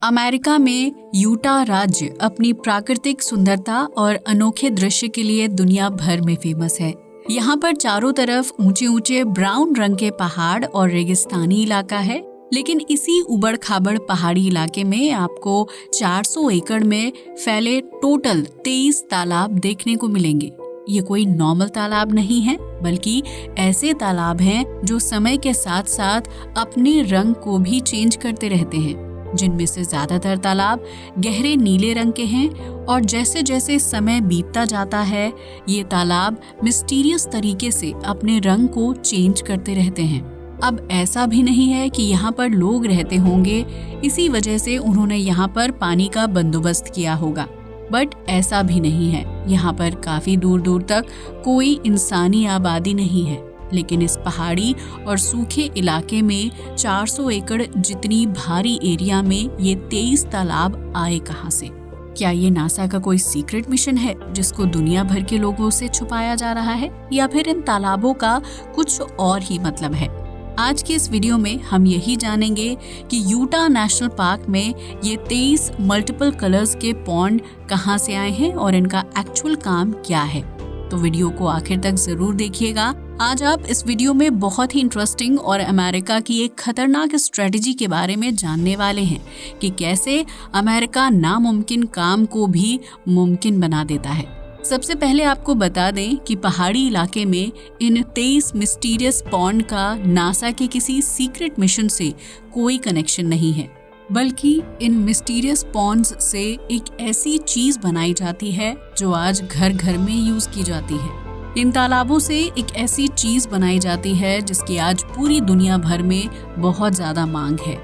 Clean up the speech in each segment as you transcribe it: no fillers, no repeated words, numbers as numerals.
America में Utah राज्य अपनी प्राकृतिक सुंदरता और अनोखे दृश्य के लिए दुनिया भर में फेमस है। यहाँ पर चारों तरफ ऊंचे ऊंचे ब्राउन रंग के पहाड़ और रेगिस्तानी इलाका है। लेकिन इसी उबड़ खाबड़ पहाड़ी इलाके में आपको 400 एकड़ में फैले टोटल 23 तालाब देखने को मिलेंगे। ये कोई नॉर्मल तालाब नहीं है, बल्कि ऐसे तालाब हैं जो समय के साथ साथ अपने रंग को भी चेंज करते रहते हैं, जिनमें से ज्यादातर तालाब गहरे नीले रंग के हैं और जैसे जैसे समय बीतता जाता है ये तालाब मिस्टीरियस तरीके से अपने रंग को चेंज करते रहते हैं। अब ऐसा भी नहीं है कि यहाँ पर लोग रहते होंगे, इसी वजह से उन्होंने यहाँ पर पानी का बंदोबस्त किया होगा, बट ऐसा भी नहीं है। यहाँ पर काफी दूर दूर तक कोई इंसानी आबादी नहीं है। लेकिन इस पहाड़ी और सूखे इलाके में 400 एकड़ जितनी भारी एरिया में ये 23 तालाब आए कहाँ से? क्या ये नासा का कोई सीक्रेट मिशन है जिसको दुनिया भर के लोगों से छुपाया जा रहा है, या फिर इन तालाबों का कुछ और ही मतलब है? आज के इस वीडियो में हम यही जानेंगे कि यूटा नेशनल पार्क में ये 23 मल्टीपल कलर्स के पॉन्ड कहाँ से आए हैं और इनका एक्चुअल काम क्या है। तो वीडियो को आखिर तक जरूर देखिएगा। आज आप इस वीडियो में बहुत ही इंटरेस्टिंग और अमेरिका की एक खतरनाक स्ट्रेटजी के बारे में जानने वाले हैं कि कैसे अमेरिका नामुमकिन काम को भी मुमकिन बना देता है। सबसे पहले आपको बता दें कि पहाड़ी इलाके में इन 23 मिस्टीरियस पॉन्ड का नासा के किसी सीक्रेट मिशन से कोई कनेक्शन नहीं है, बल्कि इन मिस्टीरियस पॉन्ड्स से एक ऐसी चीज बनाई जाती है जो आज घर घर में यूज की जाती है। इन तालाबों से एक ऐसी चीज बनाई जाती है जिसकी आज पूरी दुनिया भर में बहुत ज्यादा मांग है।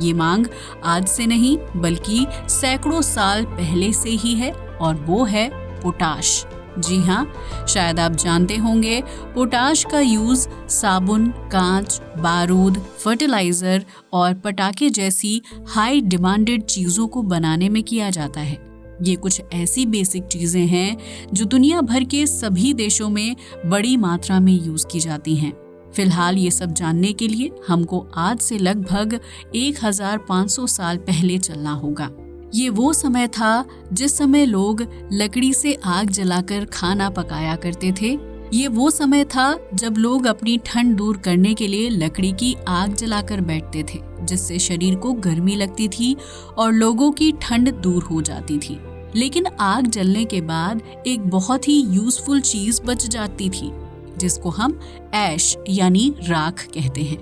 ये मांग आज से नहीं बल्कि सैकड़ों साल पहले से ही है, और वो है पोटाश। जी हाँ, शायद आप जानते होंगे, पोटाश का यूज साबुन, कांच, बारूद, फर्टिलाइजर और पटाखे जैसी हाई डिमांडेड चीजों को बनाने में किया जाता है। ये कुछ ऐसी बेसिक चीजें हैं जो दुनिया भर के सभी देशों में बड़ी मात्रा में यूज की जाती हैं। फिलहाल ये सब जानने के लिए हमको आज से लगभग 1500 साल पहले चलना होगा। ये वो समय था जिस समय लोग लकड़ी से आग जलाकर खाना पकाया करते थे। ये वो समय था जब लोग अपनी ठंड दूर करने के लिए लकड़ी की आग जलाकर बैठते थे, जिससे शरीर को गर्मी लगती थी और लोगों की ठंड दूर हो जाती थी। लेकिन आग जलने के बाद एक बहुत ही यूजफुल चीज बच जाती थी, जिसको हम ऐश यानी राख कहते हैं।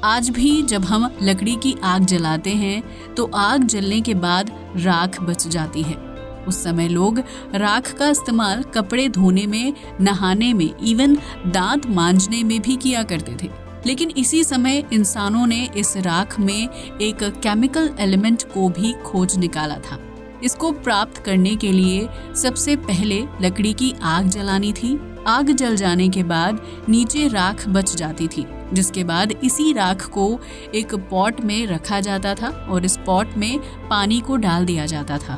आज भी जब हम लकड़ी की आग जलाते हैं तो आग जलने के बाद राख बच जाती है। उस समय लोग राख का इस्तेमाल कपड़े धोने में, नहाने में, इवन दांत मांजने में भी किया करते थे। लेकिन इसी समय इंसानों ने इस राख में एक केमिकल एलिमेंट को भी खोज निकाला था। इसको प्राप्त करने के लिए सबसे पहले लकड़ी की आग जलानी थी। आग जल जाने के बाद नीचे राख बच जाती थी, जिसके बाद इसी राख को एक पॉट में रखा जाता था और इस पॉट में पानी को डाल दिया जाता था।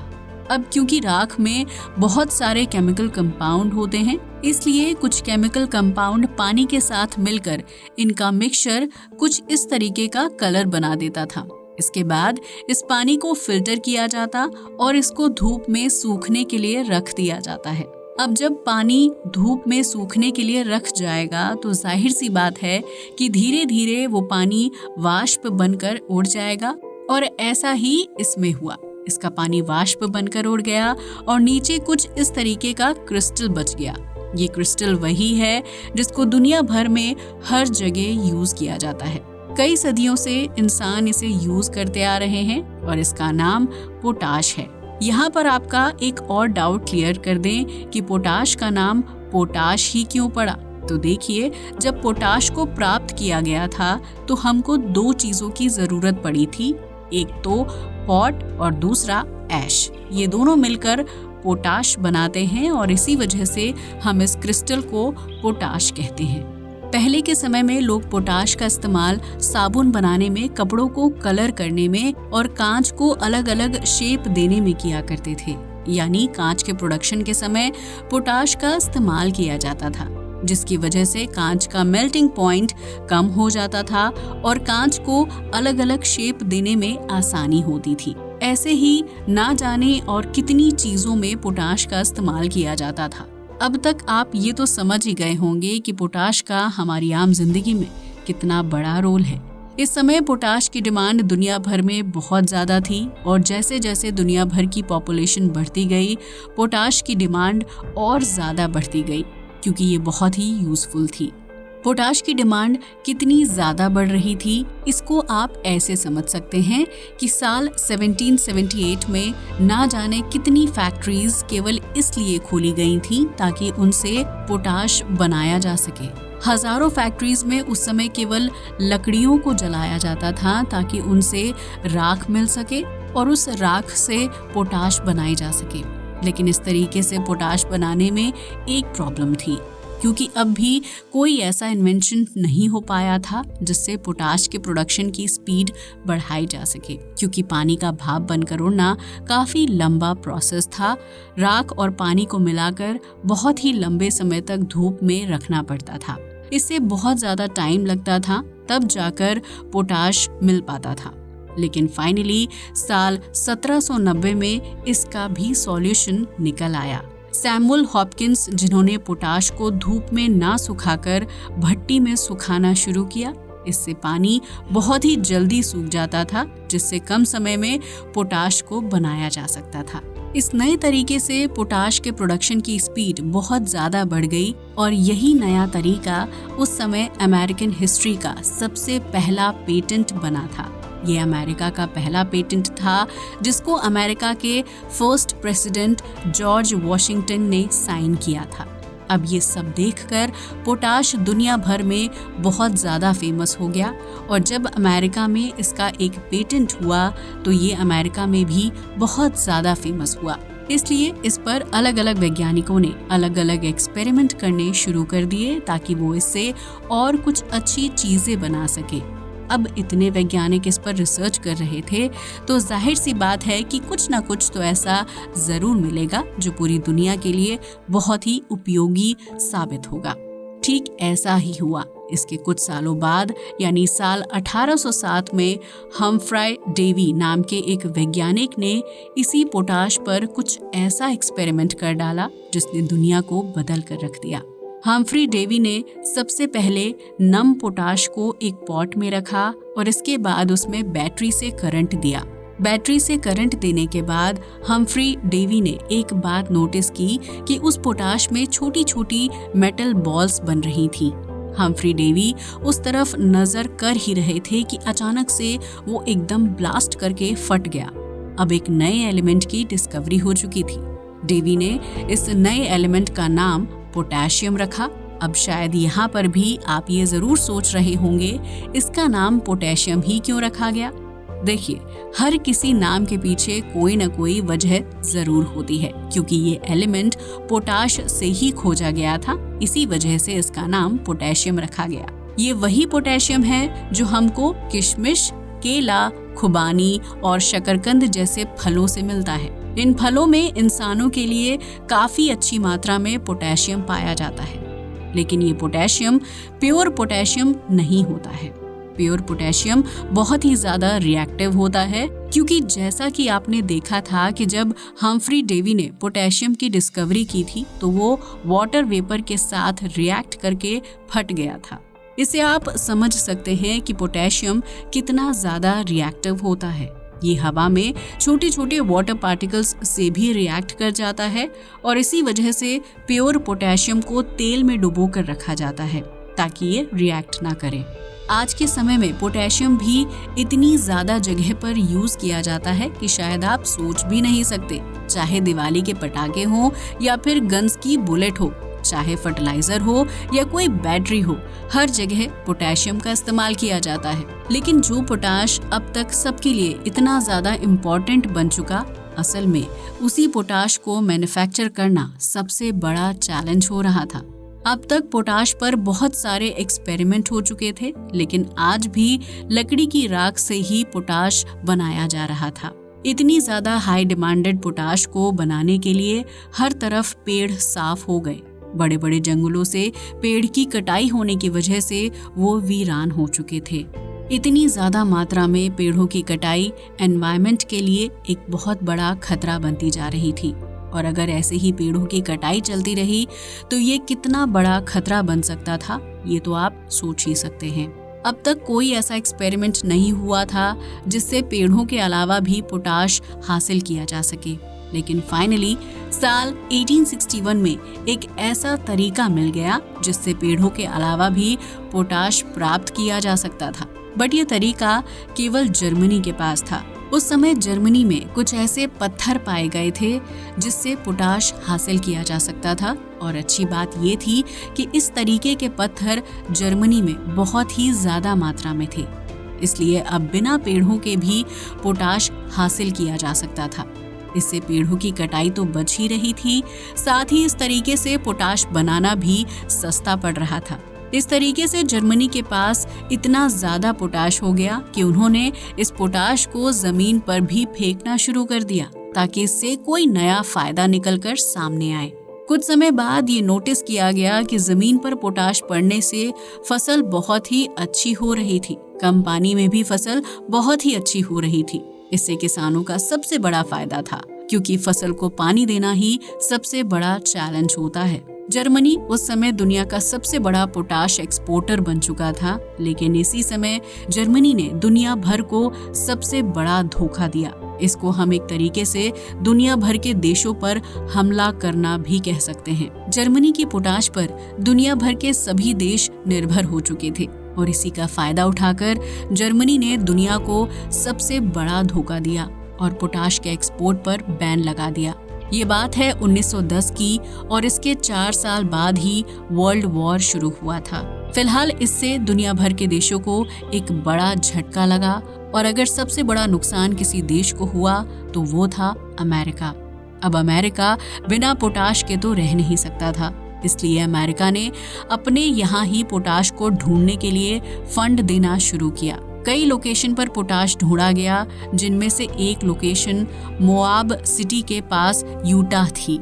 अब क्योंकि राख में बहुत सारे केमिकल कंपाउंड होते हैं, इसलिए कुछ केमिकल कंपाउंड पानी के साथ मिलकर इनका मिक्सचर कुछ इस तरीके का कलर बना देता था। इसके बाद इस पानी को फिल्टर किया जाता और इसको धूप में सूखने के लिए रख दिया जाता है। अब जब पानी धूप में सूखने के लिए रख जाएगा तो जाहिर सी बात है कि धीरे धीरे वो पानी वाष्प बनकर उड़ जाएगा, और ऐसा ही इसमें हुआ। इसका पानी वाष्प बनकर उड़ गया और नीचे कुछ इस तरीके का क्रिस्टल बच गया। ये क्रिस्टल वही है जिसको दुनिया भर में हर जगह यूज किया जाता है। कई सदियों से इंसान इसे यूज करते आ रहे हैं और इसका नाम पोटाश है। यहाँ पर आपका एक और डाउट क्लियर कर दें कि पोटाश का नाम पोटाश ही क्यों पड़ा। तो देखिए, जब पोटाश को प्राप्त किया गया था तो हमको दो चीजों की जरूरत पड़ी थी, एक तो पॉट और दूसरा ऐश। ये दोनों मिलकर पोटाश बनाते हैं और इसी वजह से हम इस क्रिस्टल को पोटाश कहते हैं। पहले के समय में लोग पोटाश का इस्तेमाल साबुन बनाने में, कपड़ों को कलर करने में और कांच को अलग अलग शेप देने में किया करते थे। यानी कांच के प्रोडक्शन के समय पोटाश का इस्तेमाल किया जाता था, जिसकी वजह से कांच का मेल्टिंग पॉइंट कम हो जाता था और कांच को अलग अलग शेप देने में आसानी होती थी। ऐसे ही ना जाने और कितनी चीजों में पोटाश का इस्तेमाल किया जाता था। अब तक आप ये तो समझ ही गए होंगे कि पोटाश का हमारी आम जिंदगी में कितना बड़ा रोल है। इस समय पोटाश की डिमांड दुनिया भर में बहुत ज़्यादा थी और जैसे जैसे दुनिया भर की पॉपुलेशन बढ़ती गई, पोटाश की डिमांड और ज़्यादा बढ़ती गई क्योंकि ये बहुत ही यूज़फुल थी। पोटाश की डिमांड कितनी ज़्यादा बढ़ रही थी, इसको आप ऐसे समझ सकते हैं कि साल 1778 में ना जाने कितनी फैक्ट्रीज केवल इसलिए खोली गई थीं ताकि उनसे पोटाश बनाया जा सके। हजारों फैक्ट्रीज में उस समय केवल लकड़ियों को जलाया जाता था ताकि उनसे राख मिल सके और उस राख से पोटाश बनाई जा सके। लेकिन इस तरीके से पोटाश बनाने में एक प्रॉब्लम थी, क्योंकि अब भी कोई ऐसा इन्वेंशन नहीं हो पाया था जिससे पोटाश के प्रोडक्शन की स्पीड बढ़ाई जा सके, क्योंकि पानी का भाप बनकर उड़ना काफ़ी लंबा प्रोसेस था। राख और पानी को मिलाकर बहुत ही लंबे समय तक धूप में रखना पड़ता था। इससे बहुत ज़्यादा टाइम लगता था, तब जाकर पोटाश मिल पाता था। लेकिन फाइनली साल 1790 में इसका भी सॉल्यूशन निकल आया। सैमुअल हॉपकिंस, जिन्होंने पोटाश को धूप में ना सुखाकर भट्टी में सुखाना शुरू किया, इससे पानी बहुत ही जल्दी सूख जाता था, जिससे कम समय में पोटाश को बनाया जा सकता था। इस नए तरीके से पोटाश के प्रोडक्शन की स्पीड बहुत ज़्यादा बढ़ गई और यही नया तरीका उस समय अमेरिकन हिस्ट्री का सबसे पहला पेटेंट बना था। ये अमेरिका का पहला पेटेंट था जिसको अमेरिका के फर्स्ट प्रेसिडेंट जॉर्ज वॉशिंगटन ने साइन किया था। अब ये सब देखकर पोटाश दुनिया भर में बहुत ज़्यादा फेमस हो गया और जब अमेरिका में इसका एक पेटेंट हुआ तो ये अमेरिका में भी बहुत ज़्यादा फेमस हुआ। इसलिए इस पर अलग अलग वैज्ञानिकों ने अलग अलग एक्सपेरिमेंट करने शुरू कर दिए ताकि वो इससे और कुछ अच्छी चीज़ें बना सके। अब इतने वैज्ञानिक इस पर रिसर्च कर रहे थे तो जाहिर सी बात है कि कुछ ना कुछ तो ऐसा ज़रूर मिलेगा जो पूरी दुनिया के लिए बहुत ही उपयोगी साबित होगा। ठीक ऐसा ही हुआ। इसके कुछ सालों बाद यानी साल 1807 में हम्फ्राई डेवी नाम के एक वैज्ञानिक ने इसी पोटाश पर कुछ ऐसा एक्सपेरिमेंट कर डाला जिसने दुनिया को बदल कर रख दिया। हम्फ्री डेवी ने सबसे पहले नम पोटाश को एक पॉट में रखा और इसके बाद उसमें बैटरी से करंट दिया। बैटरी से करंट देने के बाद हम्फ्री डेवी ने एक बात नोटिस की कि उस पोटाश में छोटी छोटी मेटल बॉल्स बन रही थी। हम्फ्री डेवी उस तरफ नजर कर ही रहे थे कि अचानक से वो एकदम ब्लास्ट करके फट गया। अब एक नए एलिमेंट की डिस्कवरी हो चुकी थी। डेवी ने इस नए एलिमेंट का नाम पोटेशियम रखा। अब शायद यहाँ पर भी आप ये जरूर सोच रहे होंगे इसका नाम पोटेशियम ही क्यों रखा गया। देखिए, हर किसी नाम के पीछे कोई ना कोई वजह जरूर होती है, क्योंकि ये एलिमेंट पोटाश से ही खोजा गया था, इसी वजह से इसका नाम पोटेशियम रखा गया। ये वही पोटेशियम है जो हमको किशमिश, केला, खुबानी और शकरकंद जैसे फलों से मिलता है। इन फलों में इंसानों के लिए काफी अच्छी मात्रा में पोटेशियम पाया जाता है, लेकिन ये पोटेशियम प्योर पोटेशियम नहीं होता है। प्योर पोटेशियम बहुत ही ज्यादा रिएक्टिव होता है, क्योंकि जैसा कि आपने देखा था कि जब हम्फ्री डेवी ने पोटेशियम की डिस्कवरी की थी तो वो वाटर वेपर के साथ रिएक्ट करके फट गया था। इससे आप समझ सकते हैं कि पोटेशियम कितना ज्यादा रिएक्टिव होता है। ये हवा में छोटे छोटे वाटर पार्टिकल्स से भी रिएक्ट कर जाता है और इसी वजह से प्योर पोटेशियम को तेल में डुबो कर रखा जाता है ताकि ये रिएक्ट ना करे। आज के समय में पोटेशियम भी इतनी ज्यादा जगह पर यूज किया जाता है कि शायद आप सोच भी नहीं सकते। चाहे दिवाली के पटाखे हो या फिर गन्स की बुलेट हो, चाहे फर्टिलाइजर हो या कोई बैटरी हो, हर जगह पोटेशियम का इस्तेमाल किया जाता है। लेकिन जो पोटाश अब तक सबके लिए इतना ज्यादा इम्पोर्टेंट बन चुका, असल में उसी पोटाश को मैन्युफैक्चर करना सबसे बड़ा चैलेंज हो रहा था। अब तक पोटाश पर बहुत सारे एक्सपेरिमेंट हो चुके थे, लेकिन आज भी लकड़ी की राख से ही पोटाश बनाया जा रहा था। इतनी ज्यादा हाई डिमांडेड पोटाश को बनाने के लिए हर तरफ पेड़ साफ हो गए। बड़े बड़े जंगलों से पेड़ की कटाई होने की वजह से वो वीरान हो चुके थे। इतनी ज्यादा मात्रा में पेड़ों की कटाई एनवायरनमेंट के लिए एक बहुत बड़ा खतरा बनती जा रही थी, और अगर ऐसे ही पेड़ों की कटाई चलती रही तो ये कितना बड़ा खतरा बन सकता था, ये तो आप सोच ही सकते हैं। अब तक कोई ऐसा एक्सपेरिमेंट नहीं हुआ था जिससे पेड़ों के अलावा भी पोटाश हासिल किया जा सके, लेकिन फाइनली साल 1861 में एक ऐसा तरीका मिल गया जिससे पेड़ों के अलावा भी पोटाश प्राप्त किया जा सकता था। बट ये तरीका केवल जर्मनी के पास था। उस समय जर्मनी में कुछ ऐसे पत्थर पाए गए थे जिससे पोटाश हासिल किया जा सकता था, और अच्छी बात ये थी कि इस तरीके के पत्थर जर्मनी में बहुत ही ज्यादा मात्रा में थे, इसलिए अब बिना पेड़ों के भी पोटाश हासिल किया जा सकता था। इससे पेड़ों की कटाई तो बच ही रही थी, साथ ही इस तरीके से पोटाश बनाना भी सस्ता पड़ रहा था। इस तरीके से जर्मनी के पास इतना ज्यादा पोटाश हो गया कि उन्होंने इस पोटाश को जमीन पर भी फेंकना शुरू कर दिया ताकि इससे कोई नया फायदा निकलकर सामने आए। कुछ समय बाद ये नोटिस किया गया कि जमीन पर पोटाश पड़ने से फसल बहुत ही अच्छी हो रही थी, कम पानी में भी फसल बहुत ही अच्छी हो रही थी। इससे किसानों का सबसे बड़ा फायदा था, क्योंकि फसल को पानी देना ही सबसे बड़ा चैलेंज होता है। जर्मनी उस समय दुनिया का सबसे बड़ा पोटाश एक्सपोर्टर बन चुका था, लेकिन इसी समय जर्मनी ने दुनिया भर को सबसे बड़ा धोखा दिया। इसको हम एक तरीके से दुनिया भर के देशों पर हमला करना भी कह सकते हैं। जर्मनी की पोटाश पर दुनिया भर के सभी देश निर्भर हो चुके थे, और इसी का फायदा उठाकर जर्मनी ने दुनिया को सबसे बड़ा धोखा दिया और पोटाश के एक्सपोर्ट पर बैन लगा दिया। ये बात है 1910 की, और इसके 4 साल बाद ही वर्ल्ड वॉर शुरू हुआ था। फिलहाल इससे दुनिया भर के देशों को एक बड़ा झटका लगा, और अगर सबसे बड़ा नुकसान किसी देश को हुआ तो वो था अमेरिका। अब अमेरिका बिना पोटाश के तो रह नहीं सकता था, इसलिए अमेरिका ने अपने यहाँ ही पोटाश को ढूंढने के लिए फंड देना शुरू किया। कई लोकेशन पर पोटाश ढूंढा गया, जिनमें से एक लोकेशन मोआब सिटी के पास यूटा थी।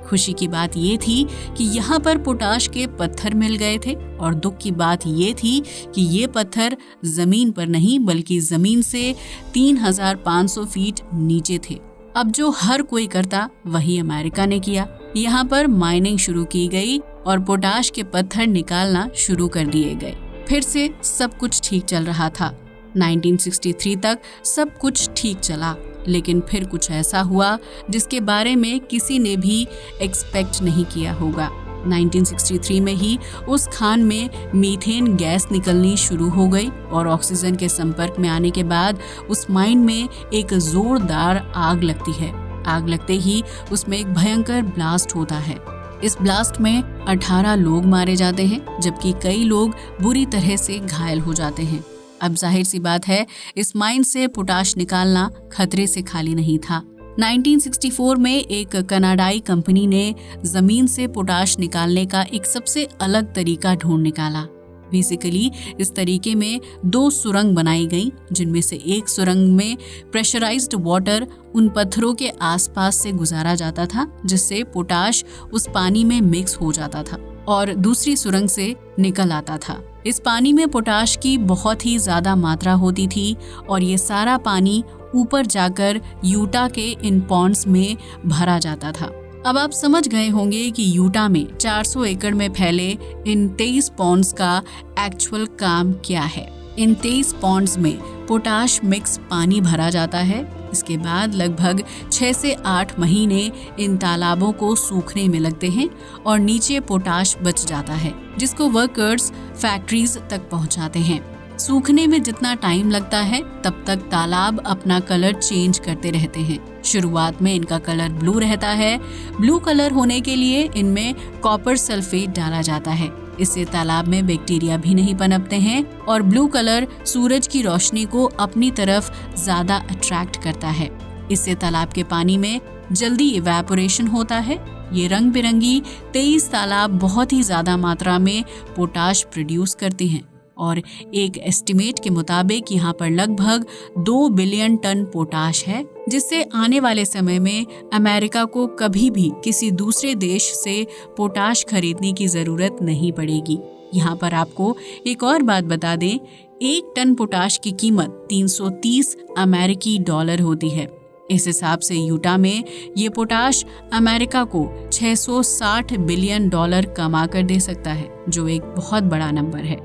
खुशी की बात ये थी कि यहाँ पर पोटाश के पत्थर मिल गए थे, और दुख की बात ये थी कि ये पत्थर जमीन पर नहीं बल्कि जमीन से 3500 फीट नीचे थे। अब जो हर कोई करता वही अमेरिका ने किया। यहाँ पर माइनिंग शुरू की गई और पोटाश के पत्थर निकालना शुरू कर दिए गए। फिर से सब कुछ ठीक चल रहा था। 1963 तक सब कुछ ठीक चला, लेकिन फिर कुछ ऐसा हुआ जिसके बारे में किसी ने भी एक्सपेक्ट नहीं किया होगा। 1963 में ही उस खान में मीथेन गैस निकलनी शुरू हो गई, और ऑक्सीजन के संपर्क में आने के बाद उस माइन में एक जोरदार आग लगती है। आग लगते ही उसमें एक भयंकर ब्लास्ट होता है। इस ब्लास्ट में 18 लोग मारे जाते हैं, जबकि कई लोग बुरी तरह से घायल हो जाते हैं। अब जाहिर सी बात है, इस माइन से पोटाश निकालना खतरे से खाली नहीं था। 1964 में एक कनाडाई कंपनी ने जमीन से पोटाश निकालने का एक सबसे अलग तरीका ढूंढ निकाला। बेसिकली इस तरीके में 2 सुरंग बनाई गई, जिनमें से एक सुरंग में प्रेशराइज्ड वाटर उन पत्थरों के आसपास से गुजारा जाता था, जिससे पोटाश उस पानी में मिक्स हो जाता था, और दूसरी सुरंग से निकल आता था। इस पानी में पोटाश की बहुत ही ज्यादा मात्रा होती थी, और ये सारा पानी ऊपर जाकर यूटा के इन पॉन्ड्स में भरा जाता था। अब आप समझ गए होंगे कि यूटा में 400 एकड़ में फैले इन 23 पॉन्ड्स का एक्चुअल काम क्या है। इन 23 पॉन्ड्स में पोटाश मिक्स पानी भरा जाता है। इसके बाद लगभग 6 से 8 महीने इन तालाबों को सूखने में लगते हैं, और नीचे पोटाश बच जाता है, जिसको वर्कर्स फैक्ट्रीज तक पहुंचाते हैं। सूखने में जितना टाइम लगता है, तब तक तालाब अपना कलर चेंज करते रहते हैं। शुरुआत में इनका कलर ब्लू रहता है। ब्लू कलर होने के लिए इनमें कॉपर सल्फेट डाला जाता है। इससे तालाब में बैक्टीरिया भी नहीं पनपते हैं, और ब्लू कलर सूरज की रोशनी को अपनी तरफ ज्यादा अट्रैक्ट करता है। इससे तालाब के पानी में जल्दी इवेपोरेशन होता है। ये रंग बिरंगी 23 तालाब बहुत ही ज्यादा मात्रा में पोटाश प्रोड्यूस करते हैं, और एक एस्टिमेट के मुताबिक यहाँ पर लगभग 2 बिलियन टन पोटाश है, जिससे आने वाले समय में अमेरिका को कभी भी किसी दूसरे देश से पोटाश खरीदने की जरूरत नहीं पड़ेगी। यहाँ पर आपको एक और बात बता दें, 1 टन पोटाश की कीमत 330 अमेरिकी डॉलर होती है। इस हिसाब से यूटा में ये पोटाश अमेरिका को 660 बिलियन डॉलर कमा कर दे सकता है, जो एक बहुत बड़ा नंबर है।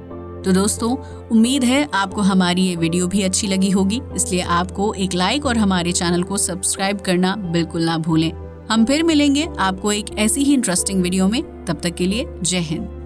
तो दोस्तों, उम्मीद है आपको हमारी ये वीडियो भी अच्छी लगी होगी, इसलिए आपको एक लाइक और हमारे चैनल को सब्सक्राइब करना बिल्कुल ना भूलें। हम फिर मिलेंगे आपको एक ऐसी ही इंटरेस्टिंग वीडियो में। तब तक के लिए जय हिंद।